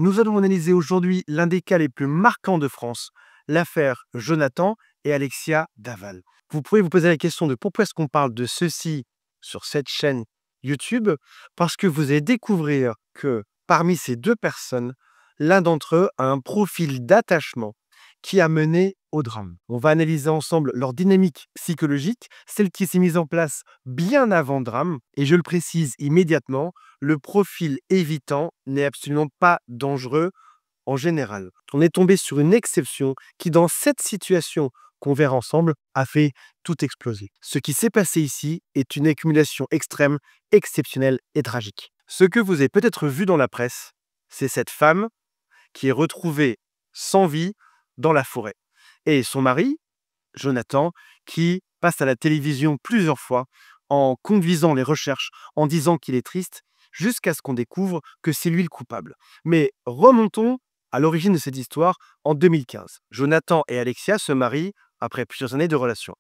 Nous allons analyser aujourd'hui l'un des cas les plus marquants de France, l'affaire Jonathan et Alexia Daval. Vous pouvez vous poser la question de pourquoi est-ce qu'on parle de ceci sur cette chaîne YouTube, parce que vous allez découvrir que parmi ces deux personnes, l'un d'entre eux a un profil d'attachement qui a mené au drame. On va analyser ensemble leur dynamique psychologique, celle qui s'est mise en place bien avant le drame, et je le précise immédiatement, le profil évitant n'est absolument pas dangereux en général. On est tombé sur une exception qui, dans cette situation qu'on verra ensemble, a fait tout exploser. Ce qui s'est passé ici est une accumulation extrême, exceptionnelle et tragique. Ce que vous avez peut-être vu dans la presse, c'est cette femme qui est retrouvée sans vie dans la forêt. Et son mari, Jonathan, qui passe à la télévision plusieurs fois en conduisant les recherches, en disant qu'il est triste, jusqu'à ce qu'on découvre que c'est lui le coupable. Mais remontons à l'origine de cette histoire en 2015. Jonathan et Alexia se marient après plusieurs années de relation.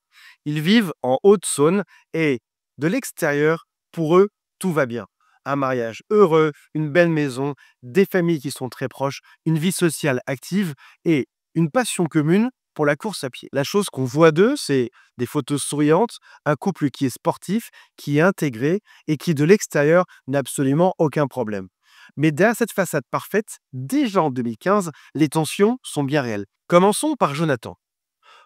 Ils vivent en Haute-Saône et de l'extérieur, pour eux, tout va bien. Un mariage heureux, une belle maison, des familles qui sont très proches, une vie sociale active et une passion commune pour la course à pied. La chose qu'on voit d'eux, c'est des photos souriantes, un couple qui est sportif, qui est intégré et qui, de l'extérieur, n'a absolument aucun problème. Mais derrière cette façade parfaite, déjà en 2015, les tensions sont bien réelles. Commençons par Jonathan.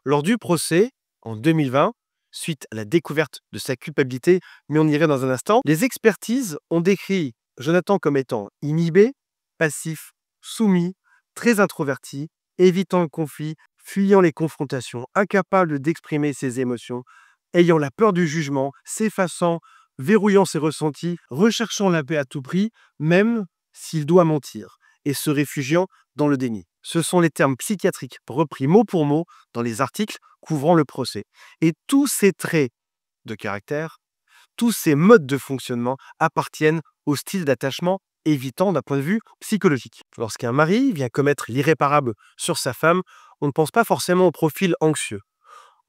Lors du procès, en 2020, suite à la découverte de sa culpabilité, mais on y irait dans un instant, les expertises ont décrit Jonathan comme étant inhibé, passif, soumis, très introverti, évitant le conflit, fuyant les confrontations, incapable d'exprimer ses émotions, ayant la peur du jugement, s'effaçant, verrouillant ses ressentis, recherchant la paix à tout prix, même s'il doit mentir, et se réfugiant dans le déni. Ce sont les termes psychiatriques repris mot pour mot dans les articles couvrant le procès. Et tous ces traits de caractère, tous ces modes de fonctionnement appartiennent au style d'attachement évitant d'un point de vue psychologique. Lorsqu'un mari vient commettre l'irréparable sur sa femme, on ne pense pas forcément au profil anxieux.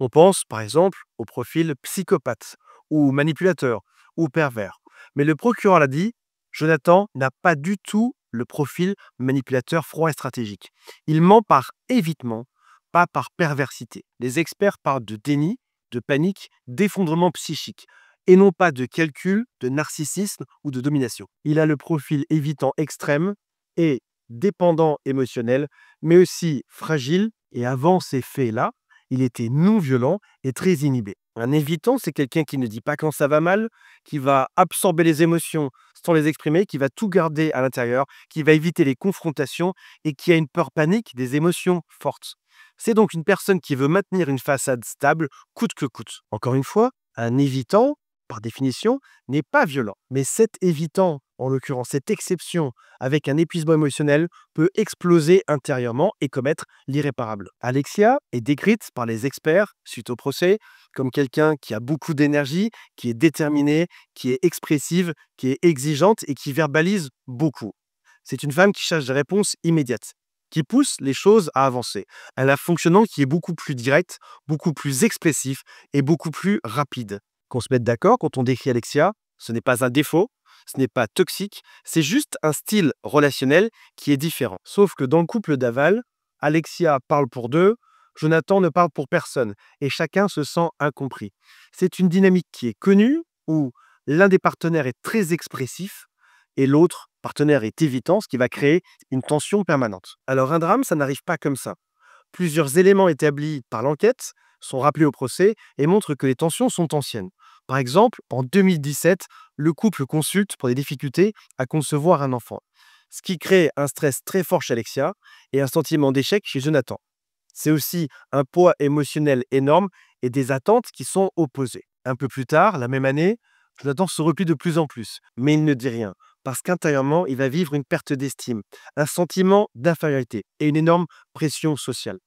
On pense par exemple au profil psychopathe, ou manipulateur, ou pervers. Mais le procureur l'a dit, Jonathan n'a pas du tout le profil manipulateur froid et stratégique. Il ment par évitement, pas par perversité. Les experts parlent de déni, de panique, d'effondrement psychique, et non pas de calcul, de narcissisme ou de domination. Il a le profil évitant extrême et dépendant émotionnel, mais aussi fragile, et avant ces faits-là, il était non violent et très inhibé. Un évitant, c'est quelqu'un qui ne dit pas quand ça va mal, qui va absorber les émotions sans les exprimer, qui va tout garder à l'intérieur, qui va éviter les confrontations et qui a une peur panique des émotions fortes. C'est donc une personne qui veut maintenir une façade stable, coûte que coûte. Encore une fois, un évitant, par définition, n'est pas violent. Mais cet évitant, en l'occurrence cette exception, avec un épuisement émotionnel, peut exploser intérieurement et commettre l'irréparable. Alexia est décrite par les experts, suite au procès, comme quelqu'un qui a beaucoup d'énergie, qui est déterminée, qui est expressive, qui est exigeante et qui verbalise beaucoup. C'est une femme qui cherche des réponses immédiates, qui pousse les choses à avancer. Elle a un fonctionnement qui est beaucoup plus direct, beaucoup plus expressif et beaucoup plus rapide. Qu'on se mette d'accord, quand on décrit Alexia, ce n'est pas un défaut, ce n'est pas toxique, c'est juste un style relationnel qui est différent. Sauf que dans le couple Daval, Alexia parle pour deux, Jonathan ne parle pour personne, et chacun se sent incompris. C'est une dynamique qui est connue, où l'un des partenaires est très expressif, et l'autre partenaire est évitant, ce qui va créer une tension permanente. Alors un drame, ça n'arrive pas comme ça. Plusieurs éléments établis par l'enquête sont rappelés au procès et montrent que les tensions sont anciennes. Par exemple, en 2017, le couple consulte pour des difficultés à concevoir un enfant, ce qui crée un stress très fort chez Alexia et un sentiment d'échec chez Jonathan. C'est aussi un poids émotionnel énorme et des attentes qui sont opposées. Un peu plus tard, la même année, Jonathan se replie de plus en plus, mais il ne dit rien, parce qu'intérieurement, il va vivre une perte d'estime, un sentiment d'infériorité et une énorme pression sociale.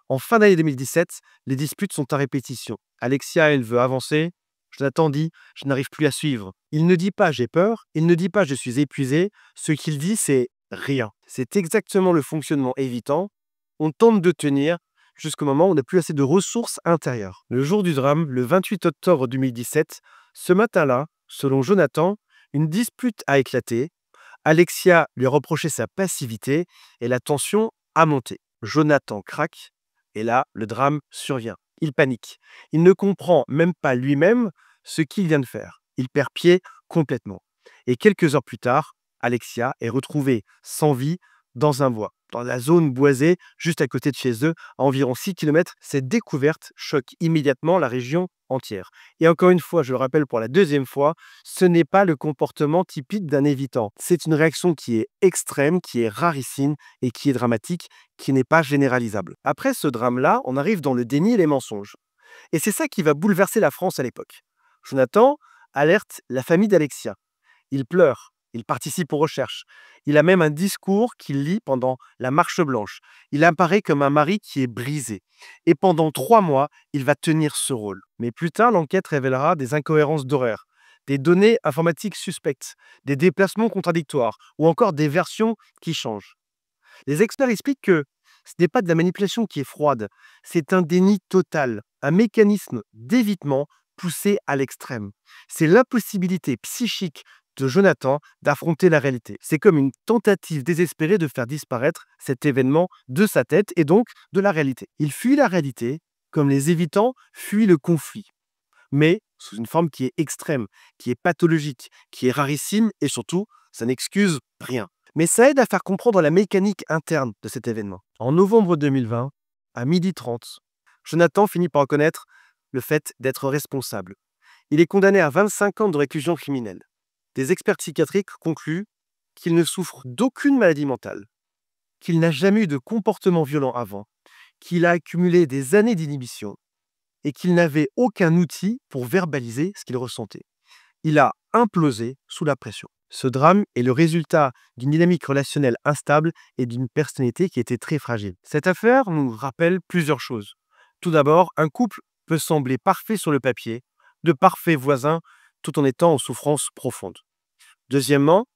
En fin d'année 2017, les disputes sont à répétition. Alexia, elle veut avancer. Jonathan dit « je n'arrive plus à suivre ». Il ne dit pas « j'ai peur », il ne dit pas « je suis épuisé ». Ce qu'il dit, c'est « rien ». C'est exactement le fonctionnement évitant. On tente de tenir jusqu'au moment où on n'a plus assez de ressources intérieures. Le jour du drame, le 28 octobre 2017, ce matin-là, selon Jonathan, une dispute a éclaté. Alexia lui a reproché sa passivité et la tension a monté. Jonathan craque et là, le drame survient. Il panique. Il ne comprend même pas lui-même ce qu'il vient de faire. Il perd pied complètement. Et quelques heures plus tard, Alexia est retrouvée sans vie dans un bois, dans la zone boisée juste à côté de chez eux, à environ 6 kilomètres. Cette découverte choque immédiatement la région entière. Et encore une fois, je le rappelle pour la deuxième fois, ce n'est pas le comportement typique d'un évitant. C'est une réaction qui est extrême, qui est rarissime et qui est dramatique, qui n'est pas généralisable. Après ce drame-là, on arrive dans le déni et les mensonges. Et c'est ça qui va bouleverser la France à l'époque. Jonathan alerte la famille d'Alexia. Il pleure, il participe aux recherches. Il a même un discours qu'il lit pendant la marche blanche. Il apparaît comme un mari qui est brisé. Et pendant 3 mois, il va tenir ce rôle. Mais plus tard, l'enquête révélera des incohérences d'horaire, des données informatiques suspectes, des déplacements contradictoires ou encore des versions qui changent. Les experts expliquent que ce n'est pas de la manipulation qui est froide, c'est un déni total, un mécanisme d'évitement poussé à l'extrême. C'est l'impossibilité psychique de Jonathan d'affronter la réalité. C'est comme une tentative désespérée de faire disparaître cet événement de sa tête et donc de la réalité. Il fuit la réalité comme les évitants fuient le conflit, mais sous une forme qui est extrême, qui est pathologique, qui est rarissime et surtout, ça n'excuse rien. Mais ça aide à faire comprendre la mécanique interne de cet événement. En novembre 2020, à 12h30, Jonathan finit par reconnaître le fait d'être responsable. Il est condamné à 25 ans de réclusion criminelle. Des experts psychiatriques concluent qu'il ne souffre d'aucune maladie mentale, qu'il n'a jamais eu de comportement violent avant, qu'il a accumulé des années d'inhibition et qu'il n'avait aucun outil pour verbaliser ce qu'il ressentait. Il a implosé sous la pression. Ce drame est le résultat d'une dynamique relationnelle instable et d'une personnalité qui était très fragile. Cette affaire nous rappelle plusieurs choses. Tout d'abord, un couple peut sembler parfait sur le papier, de parfaits voisins, tout en étant en souffrance profonde. Deuxièmement,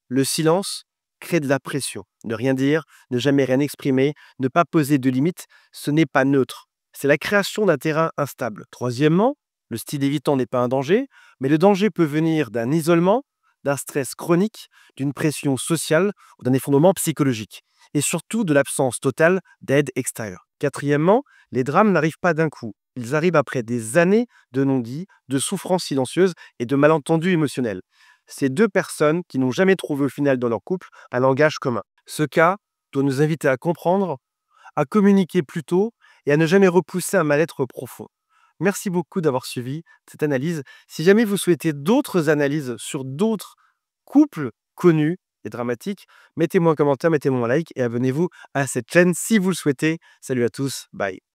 le silence crée de la pression. Ne rien dire, ne jamais rien exprimer, ne pas poser de limites, ce n'est pas neutre. C'est la création d'un terrain instable. Troisièmement, le style évitant n'est pas un danger, mais le danger peut venir d'un isolement, d'un stress chronique, d'une pression sociale ou d'un effondrement psychologique. Et surtout de l'absence totale d'aide extérieure. Quatrièmement, les drames n'arrivent pas d'un coup. Ils arrivent après des années de non-dits, de souffrances silencieuses et de malentendus émotionnels. C'est deux personnes qui n'ont jamais trouvé au final dans leur couple un langage commun. Ce cas doit nous inviter à comprendre, à communiquer plus tôt et à ne jamais repousser un mal-être profond. Merci beaucoup d'avoir suivi cette analyse. Si jamais vous souhaitez d'autres analyses sur d'autres couples connus et dramatiques, mettez-moi un commentaire, mettez-moi un like et abonnez-vous à cette chaîne si vous le souhaitez. Salut à tous, bye.